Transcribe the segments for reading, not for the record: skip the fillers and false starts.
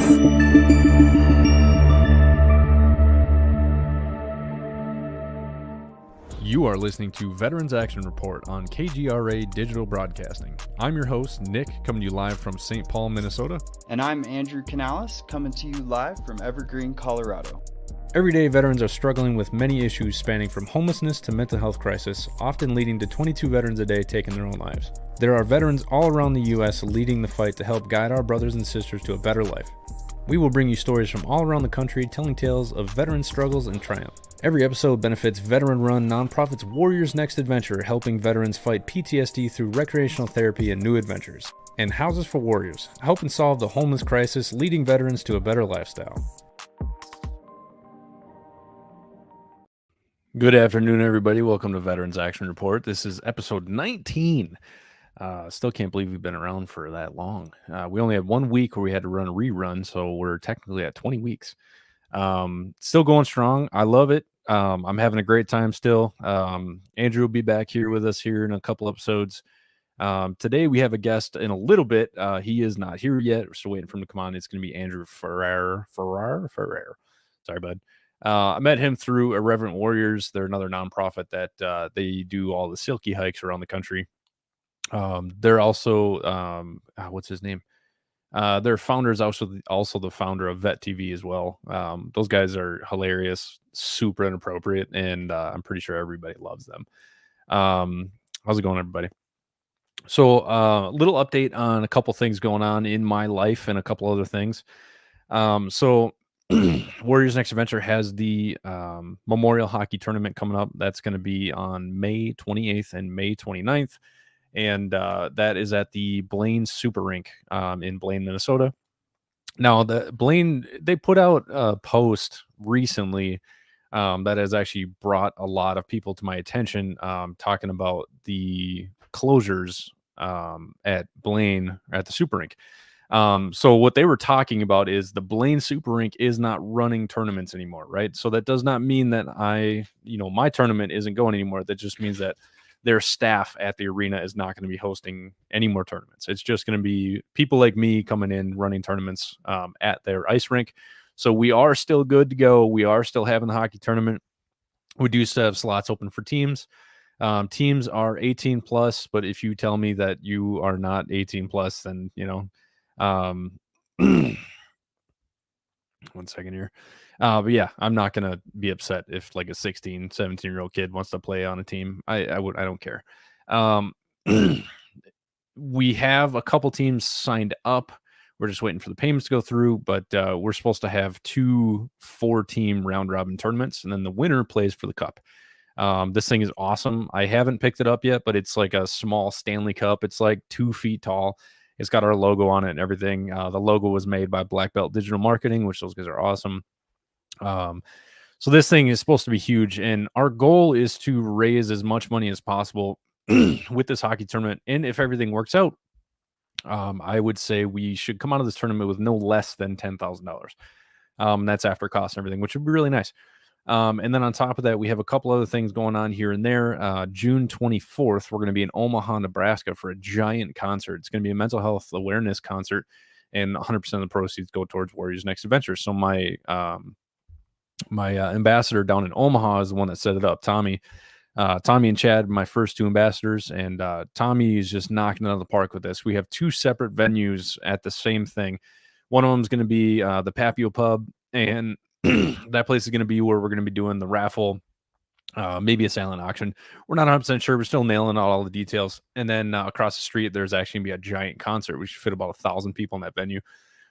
You are listening to Veterans Action Report on KGRA Digital Broadcasting. I'm your host, Nick, coming to you live from St. Paul, Minnesota. And I'm Andrew Canales, coming to you live from Evergreen, Colorado. Every day, veterans are struggling with many issues spanning from homelessness to mental health crisis, often leading to 22 veterans a day taking their own lives. There are veterans all around the U.S. leading the fight to help guide our brothers and sisters to a better life. We will bring you stories from all around the country telling tales of veteran struggles and triumph. Every episode benefits veteran-run nonprofits Warriors Next Adventure, helping veterans fight PTSD through recreational therapy and new adventures. And Houses for Warriors, helping solve the homeless crisis, leading veterans to a better lifestyle. Good afternoon, everybody. Welcome to Veterans Action Report. This is episode 19. Still can't believe we've been around for that long. We only had 1 week where we had to run a rerun, so we're technically at 20 weeks. Still going strong. I love it. I'm having a great time still. Andrew will be back here with us here in a couple episodes. Today we have a guest in a little bit. He is not here yet. We're still waiting for him to come on. It's going to be Andrew Ferrer. Sorry, bud. I met him through Irreverent Warriors. They're another nonprofit that they do all the silky hikes around the country. They're also what's his name? Their founder is also the founder of Vet TV as well. Those guys are hilarious, super inappropriate, and I'm pretty sure everybody loves them. How's it going, everybody? So, a little update on a couple things going on in my life and a couple other things. So Warriors Next Adventure has the Memorial Hockey Tournament coming up. That's going to be on May 28th and May 29th. And that is at the Blaine Super Rink in Blaine, Minnesota. Now, they put out a post recently that has actually brought a lot of people to my attention, talking about the closures at Blaine at the Super Rink. So what they were talking about is the Blaine Super Rink is not running tournaments anymore, right? So that does not mean that my tournament isn't going anymore. That just means that their staff at the arena is not going to be hosting any more tournaments. It's just going to be people like me coming in running tournaments at their ice rink. So we are still good to go. We are still having the hockey tournament. We do still have slots open for teams. Teams are 18 plus, but if you tell me that you are not 18 plus, then, 1 second here. But yeah, I'm not going to be upset if like a 16, 17-year-old kid wants to play on a team. I don't care. We have a couple teams signed up. We're just waiting for the payments to go through, but we're supposed to have 2 4-team round robin tournaments, and then the winner plays for the cup. This thing is awesome. I haven't picked it up yet, but it's like a small Stanley Cup. It's like 2 feet tall. It's got our logo on it and everything. The logo was made by Black Belt Digital Marketing, which those guys are awesome. So this thing is supposed to be huge, and our goal is to raise as much money as possible with this hockey tournament. And if everything works out, I would say we should come out of this tournament with no less than $10,000. That's after costs and everything, which would be really nice. And then on top of that, we have a couple other things going on here and there. June 24th, we're going to be in Omaha, Nebraska for a giant concert. It's going to be a mental health awareness concert, and 100% of the proceeds go towards Warriors Next Adventure. So my ambassador down in Omaha is the one that set it up, Tommy. Tommy and Chad, my first 2 ambassadors, and Tommy is just knocking it out of the park with this. We have 2 separate venues at the same thing. One of them is going to be the Papio Pub, and that place is going to be where we're going to be doing the raffle, maybe a silent auction. We're not 100% sure. We're still nailing out all the details. And then across the street, there's actually going to be a giant concert. We should fit about 1,000 people in that venue.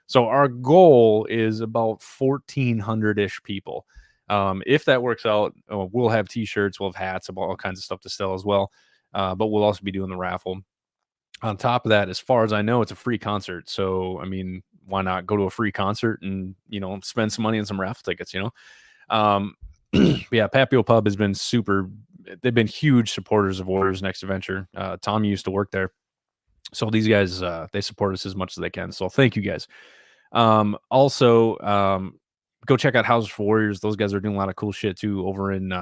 So our goal is about 1,400-ish people. If that works out, we'll have T-shirts, we'll have hats, all kinds of stuff to sell as well. But we'll also be doing the raffle. On top of that, as far as I know, it's a free concert. So, I mean, why not go to a free concert and, spend some money on some raffle tickets, Yeah, Papio Pub has been they've been huge supporters of Warriors Next Adventure. Tommy used to work there. So these guys, they support us as much as they can. So thank you guys. Also, go check out Houses for Warriors. Those guys are doing a lot of cool shit too over in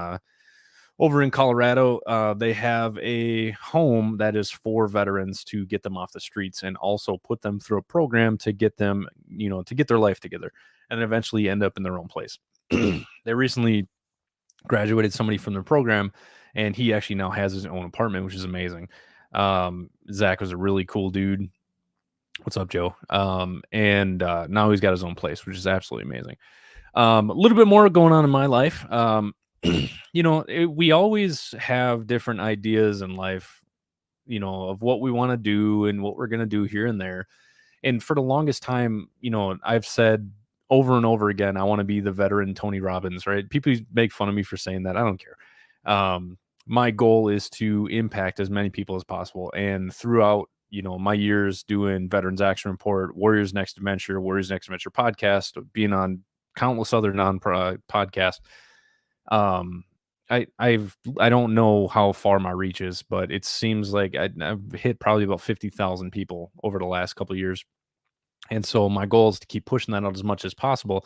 over in Colorado, they have a home that is for veterans to get them off the streets and also put them through a program to get them, to get their life together and eventually end up in their own place. They recently graduated somebody from their program, and he actually now has his own apartment, which is amazing. Zach was a really cool dude. What's up, Joe? And now he's got his own place, which is absolutely amazing. A little bit more going on in my life. We always have different ideas in life, of what we want to do and what we're going to do here and there. And for the longest time, I've said over and over again, I want to be the veteran Tony Robbins, right? People make fun of me for saying that. I don't care. My goal is to impact as many people as possible. And throughout, my years doing Veterans Action Report, Warriors Next Adventure podcast, being on countless other podcasts, I don't know how far my reach is, but it seems like I've hit probably about 50,000 people over the last couple of years. And so my goal is to keep pushing that out as much as possible.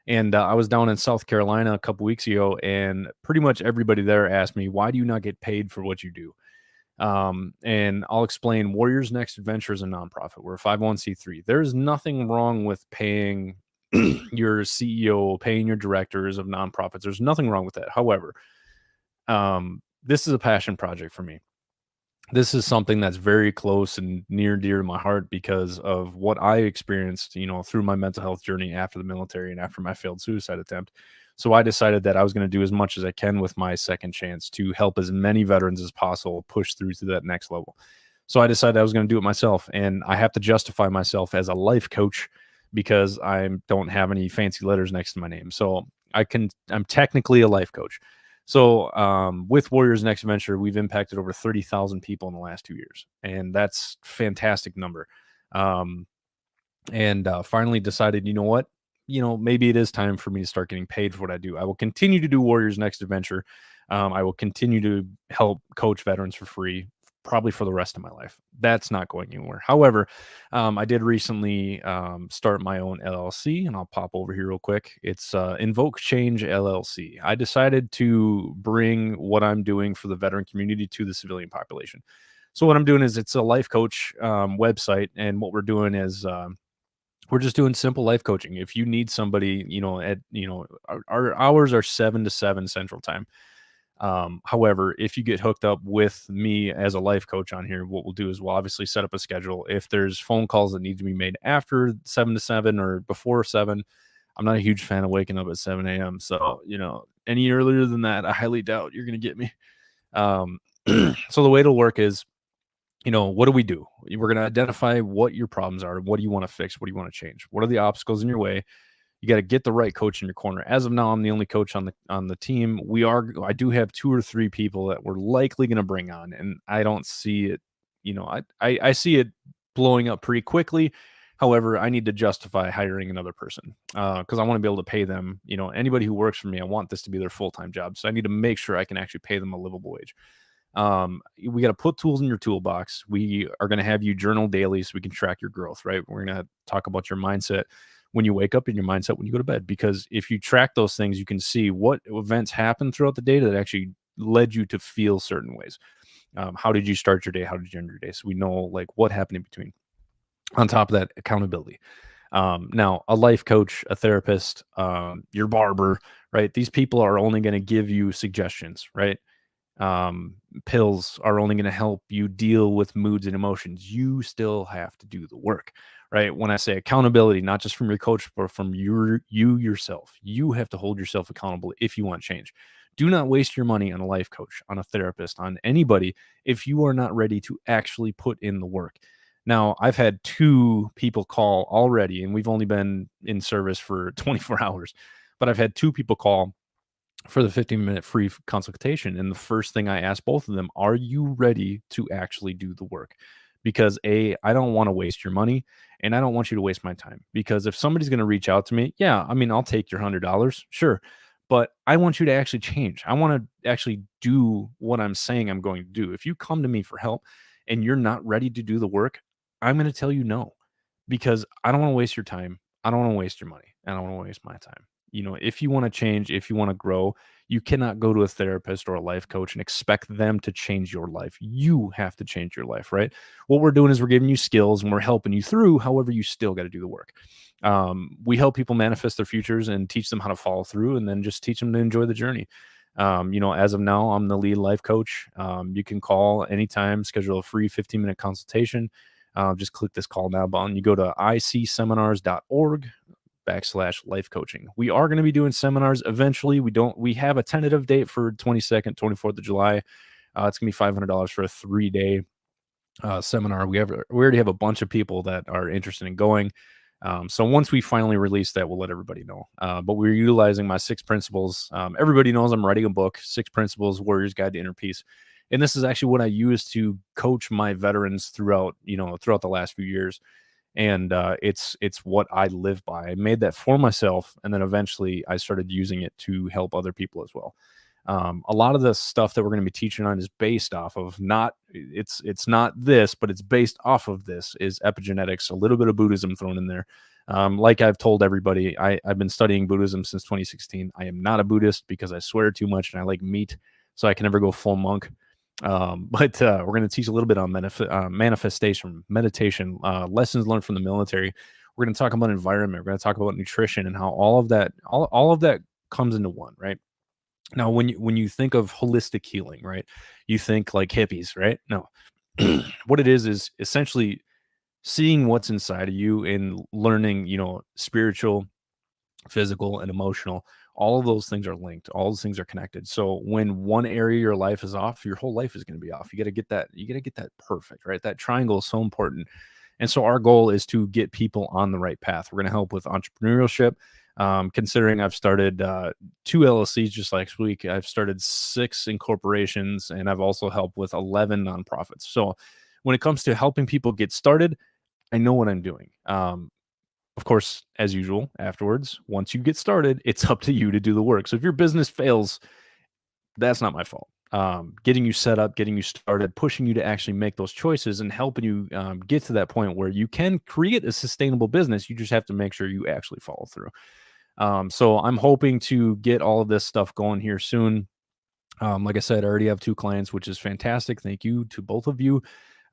And I was down in South Carolina a couple weeks ago, and pretty much everybody there asked me, why do you not get paid for what you do? And I'll explain. Warriors Next Adventure is a nonprofit. We're a 501c3. There's nothing wrong with paying your CEO, paying your directors of nonprofits. There's nothing wrong with that. However, this is a passion project for me. This is something that's very close and near dear to my heart because of what I experienced, through my mental health journey after the military and after my failed suicide attempt. So I decided that I was going to do as much as I can with my second chance to help as many veterans as possible push through to that next level. So I decided I was going to do it myself, and I have to justify myself as a life coach because I don't have any fancy letters next to my name. So I'm technically a life coach. So with Warriors Next Venture, we've impacted over 30,000 people in the last 2 years, and that's a fantastic number. And finally decided, you know what, maybe it is time for me to start getting paid for what I do. I will continue to do Warriors Next Adventure. I will continue to help coach veterans for free, probably for the rest of my life. That's not going anywhere. However, I did recently start my own LLC, and I'll pop over here real quick. It's Invoke Change LLC. I decided to bring what I'm doing for the veteran community to the civilian population. So what I'm doing is it's a life coach website, and what we're doing is we're just doing simple life coaching. If you need somebody, our hours are 7 to 7 Central Time. However, if you get hooked up with me as a life coach on here, what we'll do is we'll obviously set up a schedule. If there's phone calls that need to be made after 7 to 7 or before 7, I'm not a huge fan of waking up at 7 a.m. So, any earlier than that, I highly doubt you're going to get me. So the way it'll work is, what do we do? We're going to identify what your problems are. What do you want to fix? What do you want to change? What are the obstacles in your way? You got to get the right coach in your corner. As of now, I'm the only coach on the team. I do have 2 or 3 people that we're likely going to bring on, and I don't see it. I see it blowing up pretty quickly. However, I need to justify hiring another person because I want to be able to pay them. Anybody who works for me, I want this to be their full-time job. So I need to make sure I can actually pay them a livable wage. We got to put tools in your toolbox. We are going to have you journal daily so we can track your growth, right? We're going to talk about your mindset when you wake up and your mindset when you go to bed, because if you track those things, you can see what events happen throughout the day that actually led you to feel certain ways. How did you start your day? How did you end your day? So we know like what happened in between. On top of that, accountability. Now, a life coach, a therapist, your barber, right? These people are only going to give you suggestions, right? Pills are only going to help you deal with moods and emotions. You still have to do the work, right? When I say accountability, not just from your coach, but from you yourself, you have to hold yourself accountable if you want change. Do not waste your money on a life coach, on a therapist, on anybody if you are not ready to actually put in the work. Now, I've had 2 people call already, and we've only been in service for 24 hours, but I've had 2 people call for the 15-minute free consultation. And the first thing I asked both of them, are you ready to actually do the work? Because I don't want to waste your money, and I don't want you to waste my time. Because if somebody's going to reach out to me, yeah, I mean, I'll take your $100, sure. But I want you to actually change. I want to actually do what I'm saying I'm going to do. If you come to me for help and you're not ready to do the work, I'm going to tell you no, because I don't want to waste your time. I don't want to waste your money. And I don't want to waste my time. if you want to change, if you want to grow, you cannot go to a therapist or a life coach and expect them to change your life. You have to change your life, right? What we're doing is we're giving you skills and we're helping you through. However, you still got to do the work. We help people manifest their futures and teach them how to follow through, and then just teach them to enjoy the journey. As of now, I'm the lead life coach. You can call anytime, schedule a free 15-minute consultation. Just click this call now button. You go to icseminars.org/life coaching. We are going to be doing seminars eventually. We have a tentative date for 22nd, 24th of July. It's going to be $500 for a 3-day seminar. We already have a bunch of people that are interested in going. So once we finally release that, we'll let everybody know. But we're utilizing my 6 principles. Everybody knows I'm writing a book, 6 Principles, Warrior's Guide to Inner Peace. And this is actually what I use to coach my veterans throughout the last few years. And it's what I live by. I made that for myself, and then eventually I started using it to help other people as well. A lot of the stuff that we're going to be teaching on is based off of it's not this, but it's based off of this, is epigenetics, a little bit of Buddhism thrown in there. Like I've told everybody, I've been studying Buddhism since 2016. I am not a Buddhist because I swear too much and I like meat, so I can never go full monk. But we're going to teach a little bit on manifestation, meditation, lessons learned from the military. We're going to talk about environment. We're going to talk about nutrition and how all of that comes into one, right? Now, when you think of holistic healing, right, you think like hippies, right? No, what it is essentially seeing what's inside of you and learning, spiritual, physical, and emotional. All of those things are linked. All those things are connected. So when one area of your life is off, your whole life is going to be off. You got to get that. You got to get that perfect, right? That triangle is so important. And so our goal is to get people on the right path. We're going to help with entrepreneurship. Considering I've started 2 LLCs just last week, I've started 6 incorporations, and I've also helped with 11 nonprofits. So when it comes to helping people get started, I know what I'm doing. Of course, as usual, afterwards, once you get started, it's up to you to do the work. So if your business fails, that's not my fault. Getting you set up, getting you started, pushing you to actually make those choices and helping you get to that point where you can create a sustainable business. You just have to make sure you actually follow through. So I'm hoping to get all of this stuff going here soon. Like I said, I already have 2 clients, which is fantastic. Thank you to both of you.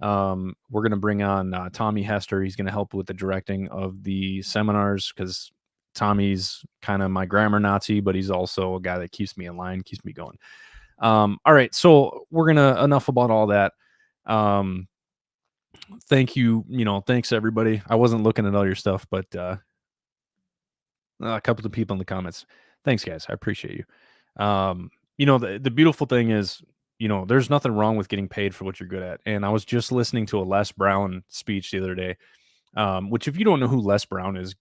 We're going to bring on Tommy Hester. He's going to help with the directing of the seminars because Tommy's kind of my grammar Nazi, but he's also a guy that keeps me in line, keeps me going. All right. So we're enough about all that. Thank you. Thanks everybody. I wasn't looking at all your stuff, but a couple of people in the comments. Thanks guys. I appreciate you. The beautiful thing is, there's nothing wrong with getting paid for what you're good at. And I was just listening to a Les Brown speech the other day, which if you don't know who Les Brown is,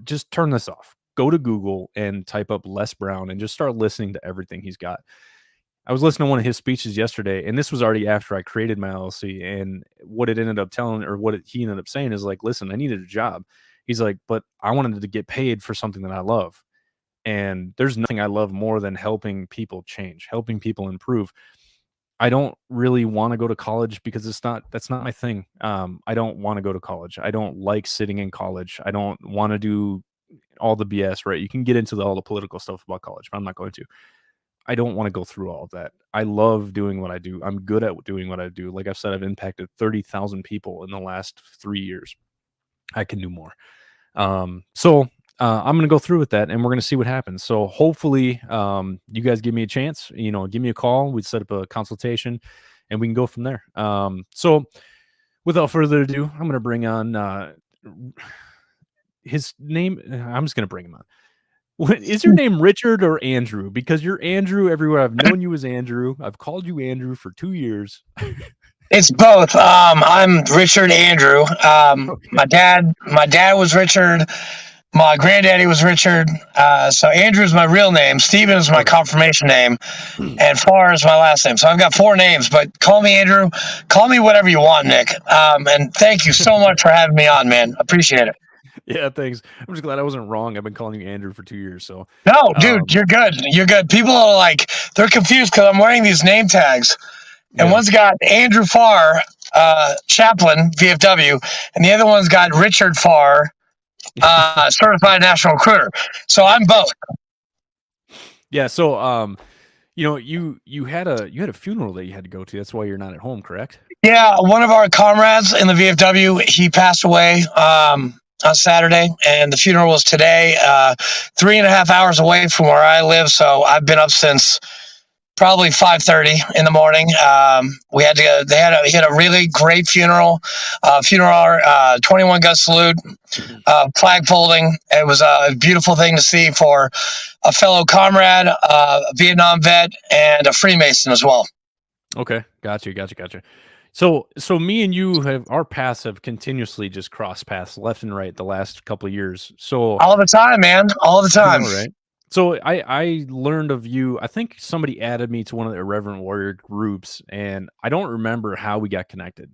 just turn this off. Go to Google and type up Les Brown and just start listening to everything he's got. I was listening to one of his speeches yesterday, and this was already after I created my LLC. And what he ended up saying is like, listen, I needed a job. He's like, but I wanted to get paid for something that I love. And there's nothing I love more than helping people change, helping people improve. I don't really want to go to college because that's not my thing. I don't want to go to college. I don't like sitting in college. I don't want to do all the BS, right? You can get into all the political stuff about college, but I'm not going to. I don't want to go through all of that. I love doing what I do. I'm good at doing what I do. Like I've said, I've impacted 30,000 people in the last 3 years. I can do more. I'm going to go through with that and we're going to see what happens. So hopefully, you guys give me a chance, give me a call. We set up a consultation and we can go from there. So without further ado, I'm going to bring on, his name. I'm just going to bring him on. Is your name Richard or Andrew? Because you're Andrew everywhere. I've known you as Andrew. I've called you Andrew for 2 years. It's both. I'm Richard Andrew. My dad was Richard. My granddaddy was Richard. So Andrew is my real name. Stephen is my confirmation name. And Farr is my last name. So I've got 4 names, but call me Andrew. Call me whatever you want, Nick. And thank you so much for having me on, man. Appreciate it. Yeah, thanks. I'm just glad I wasn't wrong. I've been calling you Andrew for 2 years. So no, dude, you're good. You're good. People are like, they're confused because I'm wearing these name tags. And one's got Andrew Farr, chaplain, VFW, and the other one's got Richard Farr, certified national recruiter. So I'm both. Yeah. So, you had a funeral that you had to go to. That's why you're not at home, correct? Yeah, one of our comrades in the VFW, he passed away on Saturday, and the funeral was today, 3.5 hours away from where I live. So I've been up since probably 5:30 in the morning. We had to go, he had a really great funeral, 21 gun salute, flag folding. It was a beautiful thing to see for a fellow comrade, a Vietnam vet, and a Freemason as well. Okay, gotcha. So me and you our paths have continuously just crossed paths left and right the last couple of years. So All the time, man. All the time. all right. So I learned of you. I think somebody added me to one of the Irreverent Warrior groups, and I don't remember how we got connected.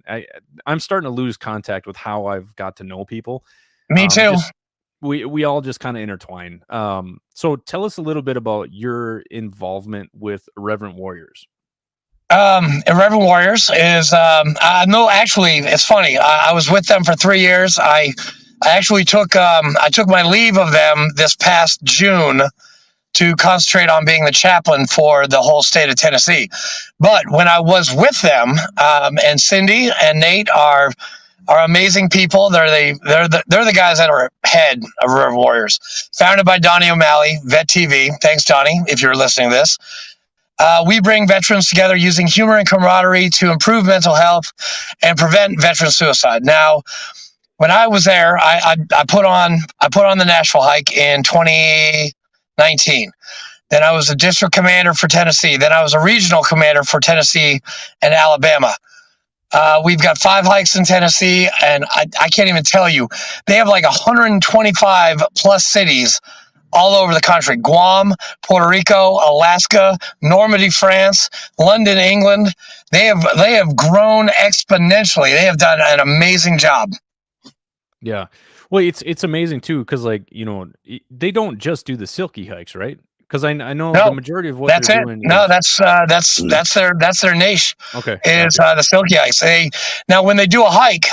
I'm starting to lose contact with how I've got to know people. Me too. We all just kind of intertwine. So tell us a little bit about your involvement with Irreverent Warriors. Irreverent Warriors is no, actually, it's funny. I was with them for 3 years. I actually took my leave of them this past June to concentrate on being the chaplain for the whole state of Tennessee. But when I was with them, and Cindy and Nate are amazing people. They're the guys that are head of Irreverent Warriors, founded by Donnie O'Malley, Vet TV. Thanks, Donnie, if you're listening to this. We bring veterans together using humor and camaraderie to improve mental health and prevent veteran suicide. Now, when I was there, I put on the Nashville hike in 2019. Then I was a district commander for Tennessee. Then I was a regional commander for Tennessee and Alabama. We've got 5 hikes in Tennessee, and I can't even tell you. They have like 125 plus cities all over the country: Guam, Puerto Rico, Alaska, Normandy, France, London, England. They have grown exponentially. They have done an amazing job. Yeah. Well, it's amazing too, because they don't just do the silky hikes, right? Because I know the majority of what they're doing. No, that's their niche. Okay. Is the silky hikes. Now when they do a hike,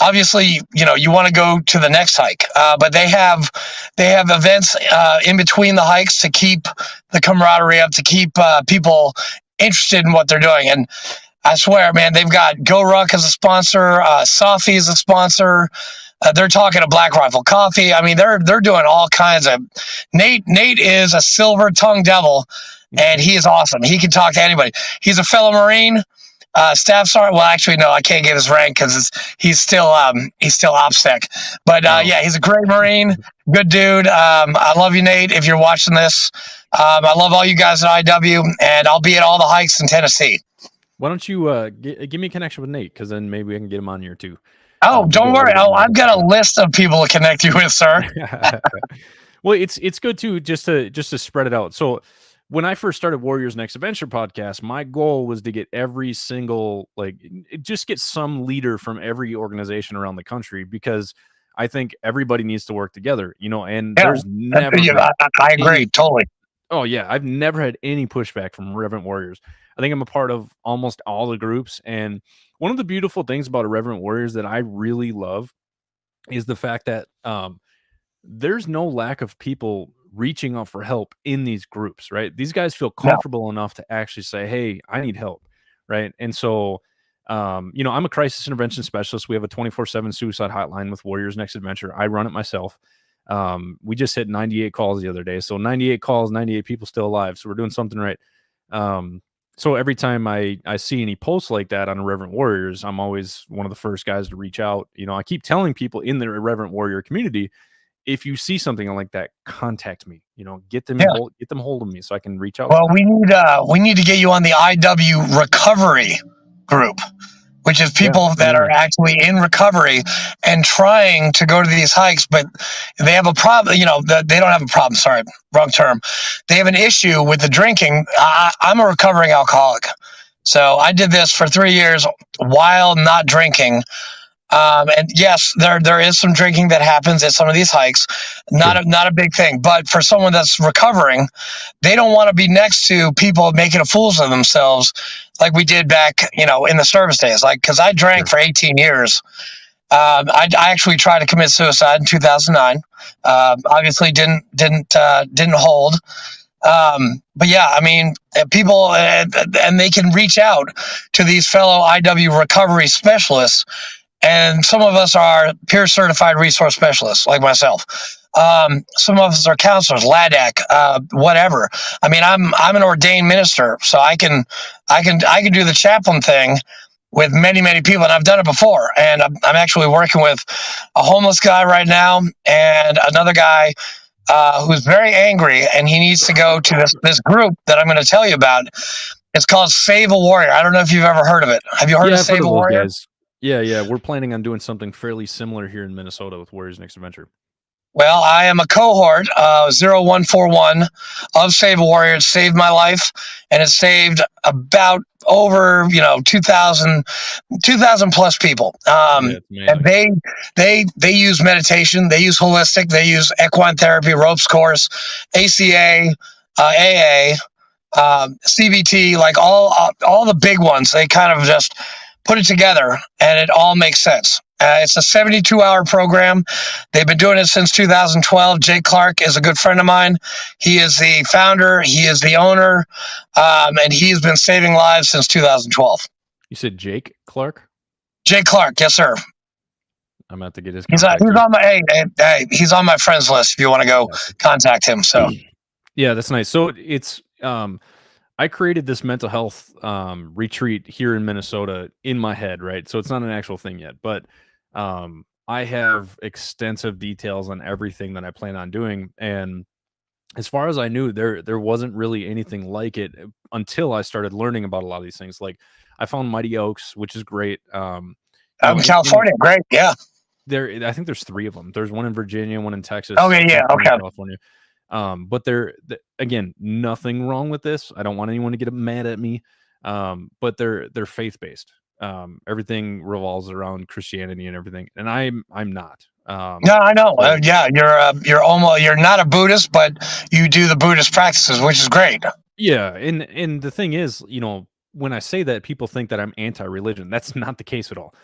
obviously, you want to go to the next hike, but they have events in between the hikes to keep the camaraderie up, to keep people interested in what they're doing. And I swear, man, they've got Go Ruck as a sponsor, Safi as a sponsor. They're talking to Black Rifle Coffee. I mean, they're doing all kinds of. Nate is a silver tongue devil, and he is awesome. He can talk to anybody. He's a fellow Marine. Staff sergeant. Well, actually, no, I can't give his rank because he's still OPSEC. But yeah, he's a great Marine, good dude. I love you, Nate. If you're watching this, I love all you guys at IW, and I'll be at all the hikes in Tennessee. Why don't you give me a connection with Nate, because then maybe I can get him on here too. Oh, don't worry. I've got a list of people to connect you with, sir. Well, it's good too, just to spread it out. So when I first started Warriors Next Adventure podcast, my goal was to get every single, just get some leader from every organization around the country, because I think everybody needs to work together, and there's never. I agree, totally. Oh yeah. I've never had any pushback from Irreverent Warriors. I think I'm a part of almost all the groups. And one of the beautiful things about Irreverent Warriors that I really love is the fact that there's no lack of people reaching out for help in these groups, right? These guys feel comfortable enough to actually say, hey, I need help, right? And so, I'm a crisis intervention specialist. We have a 24/7 suicide hotline with Warriors Next Adventure. I run it myself. We just hit 98 calls the other day. So 98 calls, 98 people still alive. So we're doing something right. So every time I see any posts like that on Irreverent Warriors, I'm always one of the first guys to reach out. I keep telling people in the Irreverent Warrior community, if you see something like that, contact me. Get them hold of me so I can reach out. Well, we need to get you on the IW recovery group, which is people that are actually in recovery and trying to go to these hikes, but they have a problem. They don't have a problem. Sorry, wrong term. They have an issue with the drinking. I'm a recovering alcoholic, so I did this for 3 years while not drinking. And yes, there is some drinking that happens at some of these hikes. Not a big thing, but for someone that's recovering, they don't want to be next to people making fools of themselves, like we did back, in the service days. Because I drank for 18 years, I actually tried to commit suicide in 2009. Obviously, didn't hold. But yeah, I mean, people, and they can reach out to these fellow IW recovery specialists, and some of us are peer certified resource specialists, like myself. Some of us are counselors, LADAC, whatever. I mean, I'm an ordained minister, so I can do the chaplain thing with many people, and I've done it before. And I'm actually working with a homeless guy right now, and another guy who's very angry, and he needs to go to this group that I'm going to tell you about. It's called Save a Warrior. I don't know if you've ever heard of it. Have you heard of Save a Warrior? Guys. Yeah. We're planning on doing something fairly similar here in Minnesota with Warriors Next Adventure. Well, I am a cohort 0141 of Save a Warrior. It saved my life, and it saved about over 2,000 plus people. And they use meditation, they use holistic, they use equine therapy, ropes course, ACA, AA, CBT, like all the big ones. They kind of just put it together, and it all makes sense. It's a 72-hour program. They've been doing it since 2012. Jake Clark is a good friend of mine. He is the founder. He is the owner, and he's been saving lives since 2012. You said Jake Clark? Jake Clark, yes, sir. I'm about to get his. He's on my friends list. If you want to go contact him. So, yeah, that's nice. So it's I created this mental health retreat here in Minnesota in my head, right? So it's not an actual thing yet, but I have extensive details on everything that I plan on doing. And as far as I knew, there wasn't really anything like it until I started learning about a lot of these things. Like I found Mighty Oaks, which is great. Out in California, great, yeah. I think there's 3 of them. There's one in Virginia, one in Texas. Okay, yeah, okay. California. But again, nothing wrong with this. I don't want anyone to get mad at me. But they're faith-based. Everything revolves around Christianity and everything. And I'm not. No, I know. Yeah, you're not a Buddhist, but you do the Buddhist practices, which is great. Yeah. And the thing is, when I say that, people think that I'm anti-religion. That's not the case at all.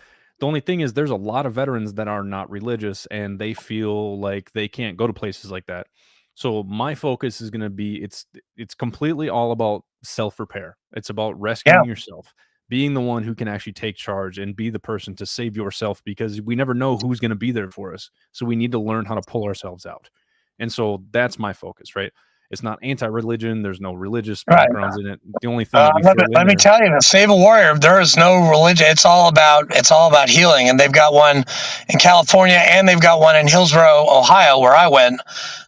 The only thing is there's a lot of veterans that are not religious, and they feel like they can't go to places like that. So my focus is going to be, it's completely all about self-repair. It's about rescuing yourself, being the one who can actually take charge and be the person to save yourself, because we never know who's going to be there for us. So we need to learn how to pull ourselves out. And so that's my focus, right? It's not anti-religion. There's no religious backgrounds in it. The only thing let me tell you, the Save a Warrior, there is no religion. It's all about healing. And they've got one in California, and they've got one in Hillsboro, Ohio, where I went,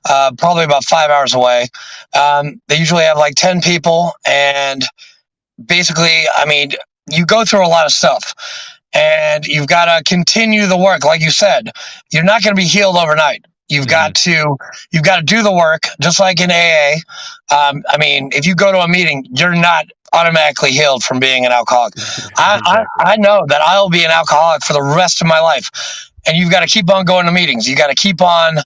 probably about 5 hours away. They usually have like 10 people, and basically, I mean, you go through a lot of stuff, and you've got to continue the work. Like you said, you're not going to be healed overnight. You've got to do the work, just like in AA. I mean, if you go to a meeting, you're not automatically healed from being an alcoholic. I know that I'll be an alcoholic for the rest of my life, and you've got to keep on going to meetings. You got to keep on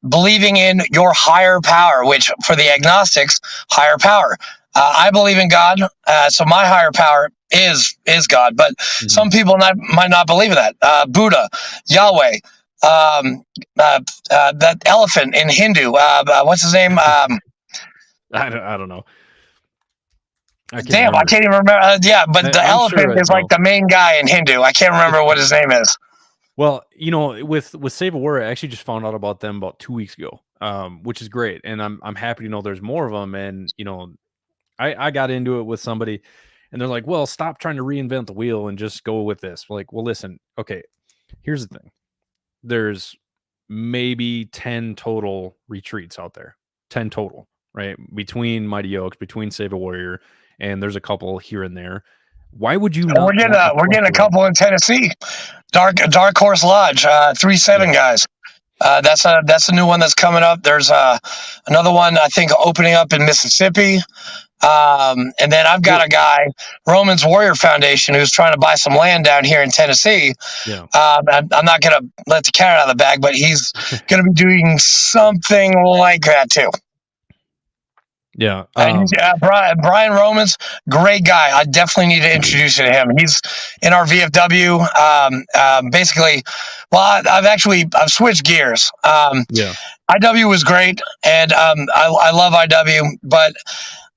believing in your higher power, which for the agnostics, higher power. I believe in God, so my higher power is God. But some people might not believe in that. Buddha, Yahweh. That elephant in Hindu, what's his name? I don't know. I can't even remember. But the elephant is like the main guy in Hindu. I can't remember what his name is. Well, with Save a Warrior, I actually just found out about them about 2 weeks ago, which is great, and I'm happy to know there's more of them. And I got into it with somebody, and they're like, "Well, stop trying to reinvent the wheel and just go with this." We're like, well, listen, okay, here's the thing. There's maybe 10 total retreats out there, 10 total, right? Between Mighty Oaks, between Save a Warrior, and there's a couple here and there. Why would you? We're getting a couple in Tennessee, Dark Horse Lodge, 3-7 guys. That's a new one that's coming up. There's another one I think opening up in Mississippi. And then I've got a guy, Romans Warrior Foundation, who's trying to buy some land down here in Tennessee. Yeah. I'm not going to let the cat out of the bag, but he's going to be doing something like that too. Yeah. And Brian Romans, great guy. I definitely need to introduce you to him. He's in our VFW. Basically, well, I've switched gears. Yeah. IW was great, and I love IW, but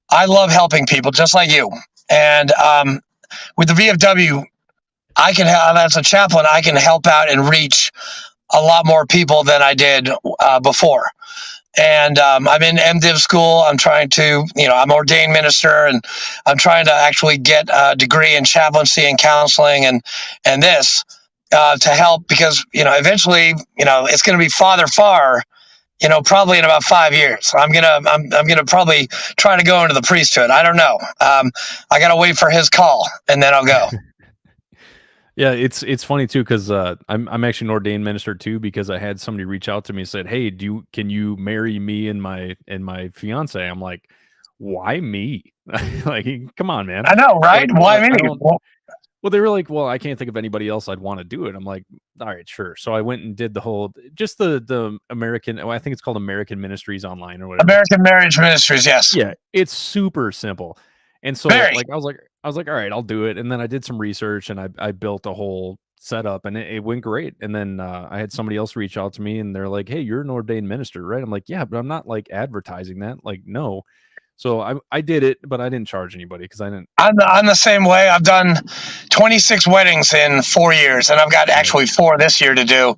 I love helping people just like you. And with the VFW, I can as a chaplain, I can help out and reach a lot more people than I did before. And I'm in MDiv school. I'm trying to, I'm ordained minister, and I'm trying to actually get a degree in chaplaincy and counseling and this to help because eventually it's going to be Father Far. Probably in about 5 years. I'm gonna probably try to go into the priesthood. I don't know. I gotta wait for his call, and then I'll go. Yeah, it's funny too because I'm actually an ordained minister too because I had somebody reach out to me and said, "Hey, can you marry me and my fiance?" I'm like, "Why me? Like, come on, man." I know, right? Like, Why me? Well, they were like, "Well, I can't think of anybody else I'd want to do it." I'm like, "All right, sure." So I went and did the whole just the American. I think it's called American Ministries Online or whatever. American Marriage Ministries, yes. Yeah, it's super simple. And so like I was like, all right, I'll do it. And then I did some research and I built a whole setup and it went great. And then I had somebody else reach out to me and they're like, "Hey, you're an ordained minister, right?" I'm like, "Yeah, but I'm not like advertising that." Like, no. So I did it, but I didn't charge anybody because I didn't. I'm the same way. I've done 26 weddings in 4 years, and I've got actually 4 this year to do.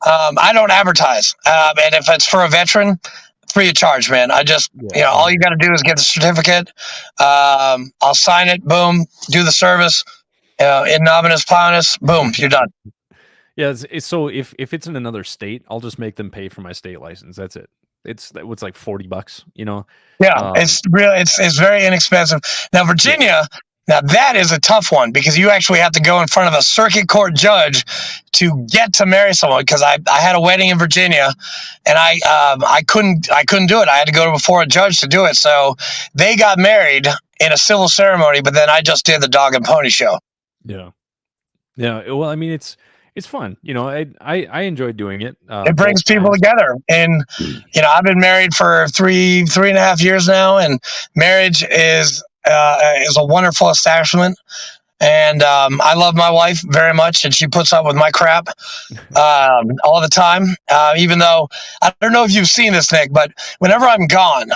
I don't advertise, and if it's for a veteran, free of charge, man. I just, all you got to do is get the certificate. I'll sign it. Boom. Do the service. In nominus planus. Boom. You're done. Yeah. It's so if it's in another state, I'll just make them pay for my state license. That's it. It's like $40, Yeah, it's real. It's very inexpensive. Now, Virginia, now that is a tough one because you actually have to go in front of a circuit court judge to get to marry someone. Because I had a wedding in Virginia, and I couldn't do it. I had to go before a judge to do it. So they got married in a civil ceremony, but then I just did the dog and pony show. Yeah. Yeah. Well, I mean, it's fun. I enjoy doing it. It brings people together. And, I've been married for three and a half years now, and marriage is a wonderful establishment. And I love my wife very much, and she puts up with my crap all the time. Even though, I don't know if you've seen this, Nick, but whenever I'm gone,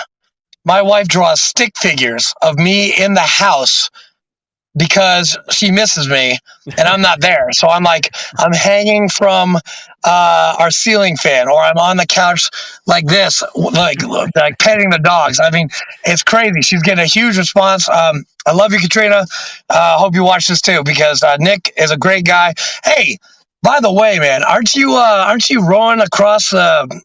my wife draws stick figures of me in the house because she misses me and I'm not there. So I'm hanging from our ceiling fan, or I'm on the couch like this, like petting the dogs. I mean, it's crazy. She's getting a huge response. I love you, Katrina. Hope you watch this too, because Nick is a great guy. Hey, by the way, man, aren't you rowing across the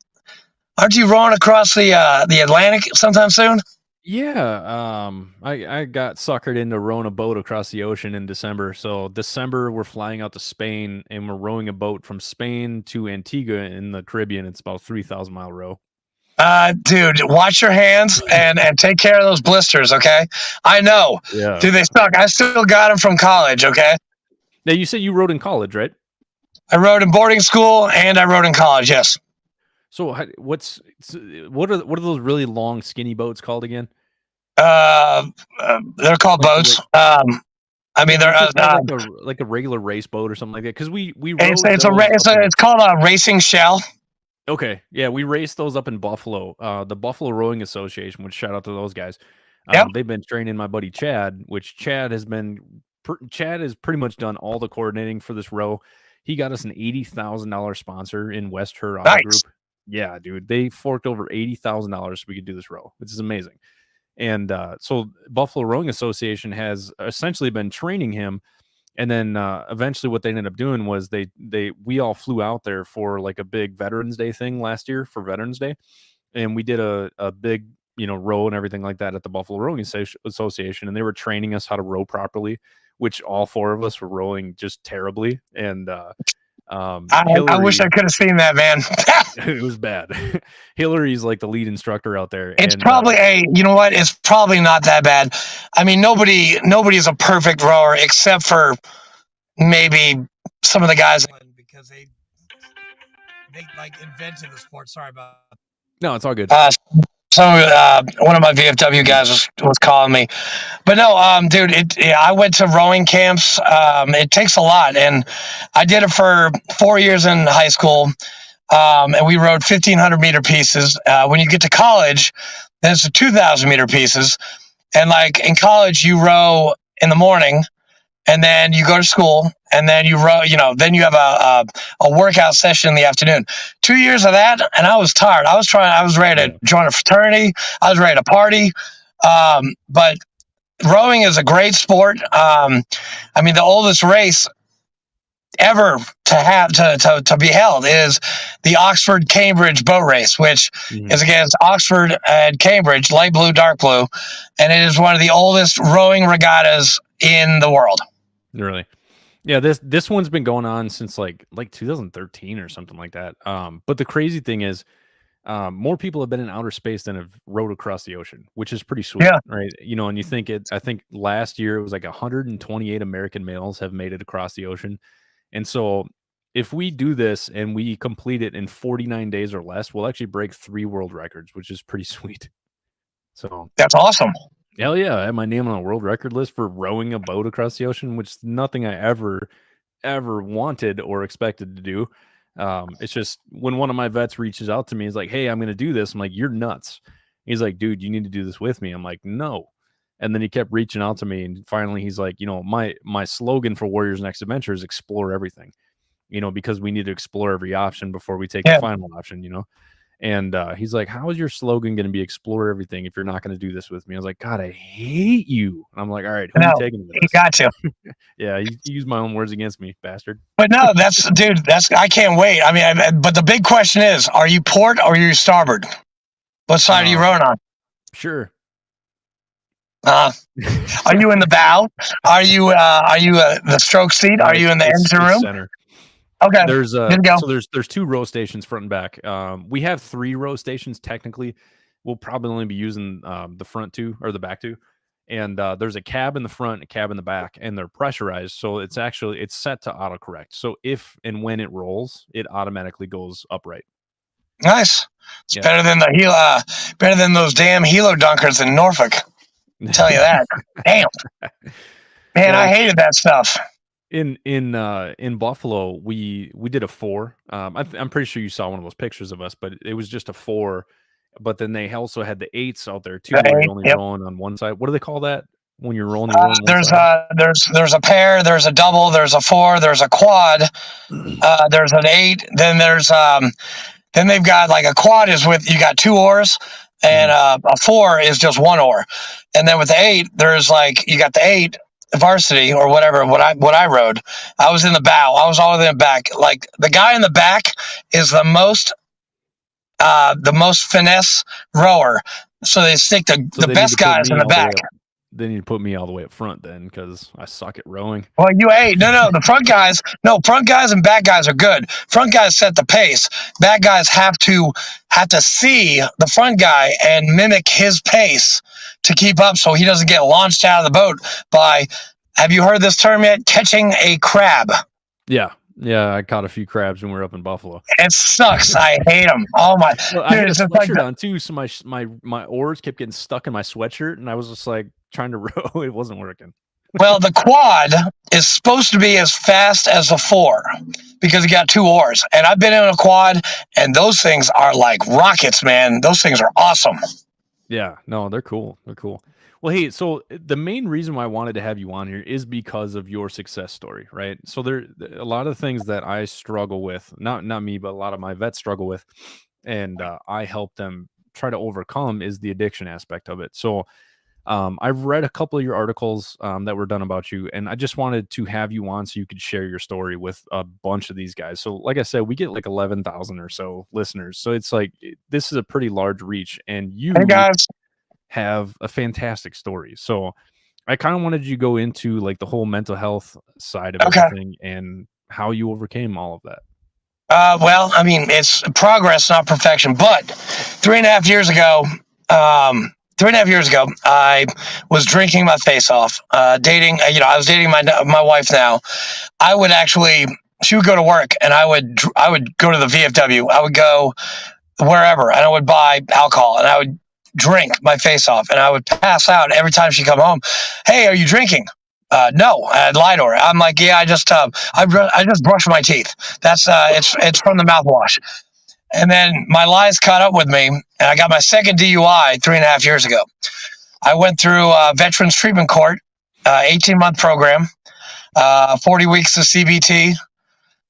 Atlantic sometime soon? Yeah, I got suckered into rowing a boat across the ocean in December. So December, we're flying out to Spain and we're rowing a boat from Spain to Antigua in the Caribbean. It's about a 3,000-mile row. Dude, watch your hands and take care of those blisters, okay? I know. Yeah. Dude, they suck. I still got them from college, okay? Now, you said you rowed in college, right? I rowed in boarding school and I rowed in college, yes. So what are those really long, skinny boats called again? They're called boats. I mean, they're like a regular race boat or something like that. Because we it's called a racing shell. Okay, yeah, we raced those up in Buffalo. The Buffalo Rowing Association, which shout out to those guys. They've been training my buddy Chad, which Chad has pretty much done all the coordinating for this row. He got us an $80,000 sponsor in West Her Group. Yeah, dude, they forked over $80,000 so we could do this row, which is amazing. And so Buffalo Rowing Association has essentially been training him. And then eventually what they ended up doing was we all flew out there for like a big Veterans Day thing last year for Veterans Day. And we did a big, row and everything like that at the Buffalo Rowing Association. And they were training us how to row properly, which all 4 of us were rowing just terribly. And I wish I could have seen that, man. It was bad. Hillary's like the lead instructor out there. It's probably you know what? It's probably not that bad. I mean, nobody is a perfect rower except for maybe some of the guys because they like invented the sport. Sorry about that. No, it's all good. One of my VFW guys was calling me, but no, dude, I went to rowing camps. It takes a lot, and I did it for 4 years in high school. And we rowed 1,500-meter pieces. When you get to college, then it's the 2,000-meter pieces. And like in college, you row in the morning, and then you go to school, and then you row. Then you have a workout session in the afternoon. 2 years of that, and I was tired. I was ready to join a fraternity. I was ready to party. But rowing is a great sport. The oldest race ever to be held is the Oxford Cambridge boat race, which is against Oxford and Cambridge, light blue, dark blue, and it is one of the oldest rowing regattas in the world. Really? Yeah, this one's been going on since like 2013 or something like that. But the crazy thing is, more people have been in outer space than have rowed across the ocean, which is pretty sweet, right? And you think I think last year it was like 128 American males have made it across the ocean. And so if we do this and we complete it in 49 days or less, we'll actually break 3 world records, which is pretty sweet. So that's awesome. Hell yeah, I have my name on a world record list for rowing a boat across the ocean, which is nothing I ever wanted or expected to do. It's just when one of my vets reaches out to me, he's like, "Hey, I'm going to do this." I'm like, "You're nuts." He's like, "Dude, you need to do this with me." I'm like, "No." And then he kept reaching out to me, and finally he's like, my slogan for Warriors Next Adventure is explore everything, because we need to explore every option before we take the final option, And he's like, "How is your slogan going to be explore everything if you're not going to do this with me?" I was like, "God, I hate you." And I'm like, "All right, who are you taking with this?" He got you. Yeah, he used my own words against me, bastard. But no, I can't wait. But the big question is, are you port or are you starboard? What side are you rowing on? Sure. Are you in the bow? Are you the stroke seat? Are you in the engine room? Center. Okay. There's there's 2 row stations front and back. We have 3 row stations technically. We'll probably only be using the front 2 or the back 2. And there's a cab in the front, a cab in the back, and they're pressurized, so it's set to autocorrect. So if and when it rolls, it automatically goes upright. Nice. It's better than better than those damn helo dunkers in Norfolk. I'll tell you that. Damn. Man, I hated that stuff. In Buffalo, we did a 4. I'm pretty sure you saw one of those pictures of us, but it was just a 4. But then they also had the 8s out there too, where you're only rolling on one side. What do they call that when you're rolling? There's a pair, there's a double, there's a 4, there's a quad, there's an 8. Then then they've got like a quad is with you got 2 oars, and a 4 is just 1 oar. And then with the 8, there's like you got the 8 varsity or whatever. What I rode, I was in the bow. I was all in the back. Like the guy in the back is the most finesse rower. So they stick the best guys in the back. They need to put me all the way up front then, because I suck at rowing. Well, the front guys, front guys and back guys are good. Front guys set the pace. Back guys have to see the front guy and mimic his pace to keep up, so he doesn't get launched out of the boat by. Have you heard this term yet? Catching a crab. Yeah, I caught a few crabs when we were up in Buffalo. It sucks. I hate them. Oh my! Well, I had a sweatshirt on too, so my oars kept getting stuck in my sweatshirt, and I was just like trying to row. It wasn't working. Well, the quad is supposed to be as fast as the 4 because you got 2 oars. And I've been in a quad, and those things are like rockets, man. Those things are awesome. Yeah, no, they're cool. They're cool. Well, hey, so the main reason why I wanted to have you on here is because of your success story, right? So there a lot of things that I struggle with, not me, but a lot of my vets struggle with, and I help them try to overcome is the addiction aspect of it. So I've read a couple of your articles that were done about you, and I just wanted to have you on so you could share your story with a bunch of these guys. So like I said, we get like 11,000 or so listeners. So it's like, this is a pretty large reach, and you have a fantastic story. So I kind of wanted you to go into like the whole mental health side of everything and how you overcame all of that. Well, it's progress, not perfection. But 3.5 years ago, I was drinking my face off, dating. I was dating my wife now. She would go to work, and I would go to the VFW. I would go wherever, and I would buy alcohol, and I would drink my face off, and I would pass out every time she'd come home. Hey, are you drinking? No, I'd lie to her. I'm like, yeah, I just brush my teeth. That's it's from the mouthwash. And then my lies caught up with me, and I got my second DUI 3.5 years ago. I went through Veterans Treatment Court, 18-month program, 40 weeks of CBT,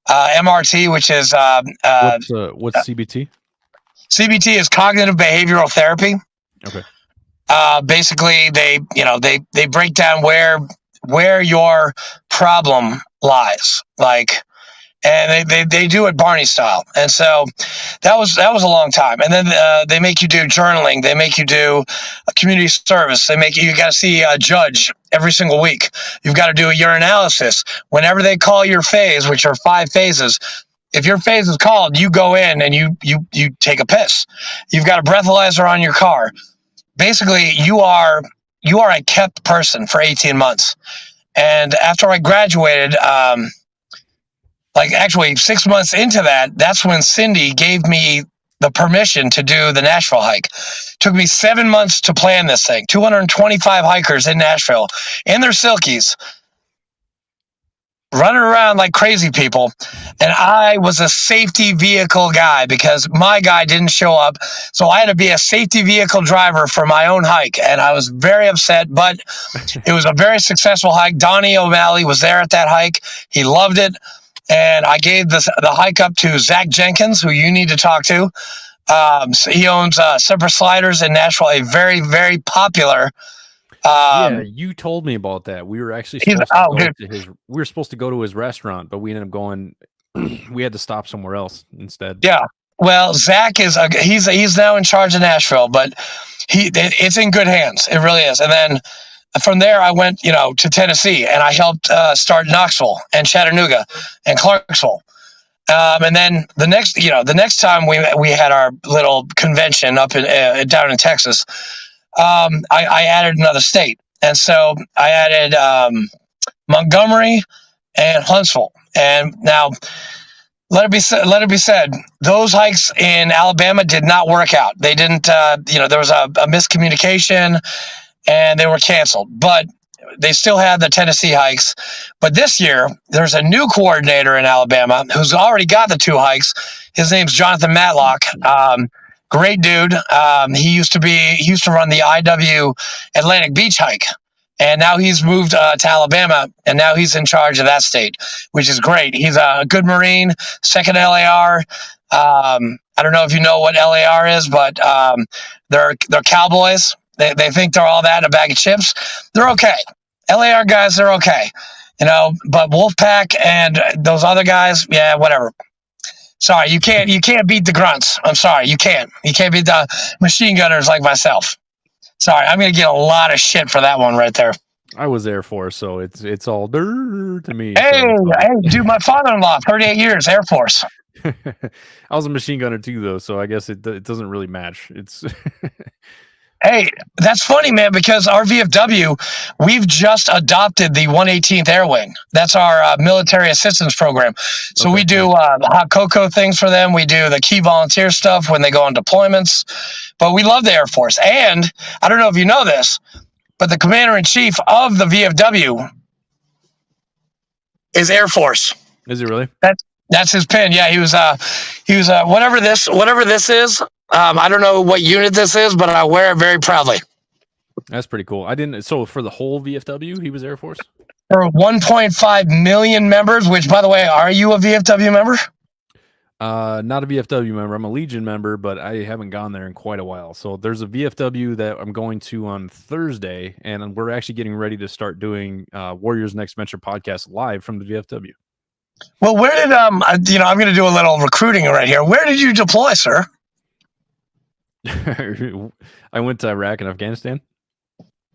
MRT, which is what's CBT? CBT is cognitive behavioral therapy. Okay. Basically, they break down where your problem lies, like, and they do it Barney style. And so that was a long time. And then they make you do journaling. They make you do a community service. You got to see a judge every single week. You've got to do a urinalysis. Whenever they call your phase, which are 5 phases, if your phase is called, you go in and you take a piss. You've got a breathalyzer on your car. Basically, you are a kept person for 18 months. And after I graduated, actually 6 months into that, that's when Cindy gave me the permission to do the Nashville hike. Took me 7 months to plan this thing. 225 hikers in Nashville in their silkies, running around like crazy people. And I was a safety vehicle guy because my guy didn't show up. So I had to be a safety vehicle driver for my own hike. And I was very upset, but it was a very successful hike. Donnie O'Malley was there at that hike. He loved it. And I gave the hike up to Zach Jenkins, who you need to talk to. So he owns Super Sliders in Nashville, a very, very popular. Yeah, you told me about that. We were actually supposed to go to his restaurant, but we ended up going. We had to stop somewhere else instead. Yeah, well, Zach he's now in charge of Nashville, but it's in good hands. It really is. And then from there, I went to Tennessee, and I helped start Knoxville and Chattanooga and Clarksville. And then the next time we had our little convention up down in Texas. I added another state, and so I added Montgomery and Huntsville. And now, let it be said, those hikes in Alabama did not work out. They didn't. There was a miscommunication, and they were canceled. But they still had the Tennessee hikes. But this year, there's a new coordinator in Alabama who's already got the 2 hikes. His name's Jonathan Matlock. Great dude. He used to run the IW Atlantic Beach hike, and now he's moved to Alabama, and now he's in charge of that state, which is great. He's a good Marine, 2nd LAR. I don't know if you know what LAR is, but they're cowboys. They think they're all that in a bag of chips. They're okay. LAR guys, they're okay. But Wolfpack and those other guys, yeah, whatever. Sorry, you can't beat the grunts. I'm sorry, you can't. You can't beat the machine gunners like myself. Sorry, I'm gonna get a lot of shit for that one right there. I was Air Force, so it's all dirt to me. Hey, dude, my father-in-law, 38 years, Air Force. I was a machine gunner too, though, so I guess it doesn't really match. It's Hey, that's funny, man, because our VFW, we've just adopted the 118th Air Wing. That's our military assistance program. So we do hot cocoa things for them. We do the key volunteer stuff when they go on deployments. But we love the Air Force. And I don't know if you know this, but the commander-in-chief of the VFW is Air Force. Is he really? That's his pin. Yeah, he was whatever this is. I don't know what unit this is, but I wear it very proudly. That's pretty cool. So for the whole VFW, he was Air Force? For 1.5 million members, which, by the way, are you a VFW member? Not a VFW member. I'm a Legion member, but I haven't gone there in quite a while. So there's a VFW that I'm going to on Thursday, and we're actually getting ready to start doing Warriors Next Venture podcast live from the VFW. Well, where did I'm going to do a little recruiting right here. Where did you deploy, sir? I went to Iraq and Afghanistan.